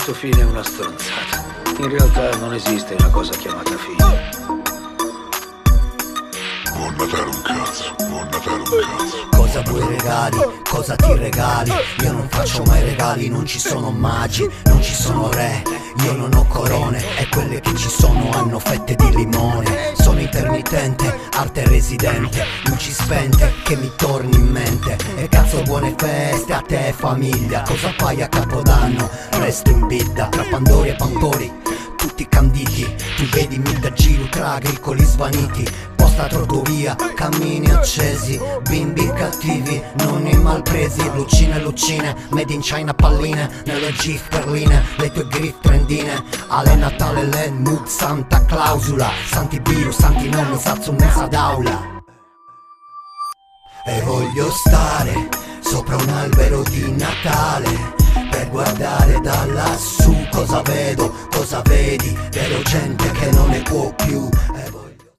questo fine è una stronzata. In realtà non esiste una cosa chiamata fine. Buon Natale un cazzo, buon Natale un cazzo. Cosa vuoi regali? Cosa ti regali? Io non faccio mai regali, non ci sono magi, non ci sono re. Io non ho corone e quelle che ci sono hanno fette di limone. Sono intermittente, arte residente, luci spente che mi torni in mente. E cazzo buone feste a te famiglia. Cosa fai a Capodanno? Resto in bidda tra pandori e pampori, tutti canditi. Tu vedimi da giro tra agricoli svaniti, posta trottovia, cammini accesi, bimbi cattivi, nonni malpresi, lucine lucine, made in China palline, nelle gif perline, le tue grif trendine, ale Natale le mood santa clausula, santi virus, santi nonni, sazzo messa d'aula. E voglio stare sopra un albero di Natale per guardare da lassù cosa vedo, cosa vedi. Vedo gente che non ne può più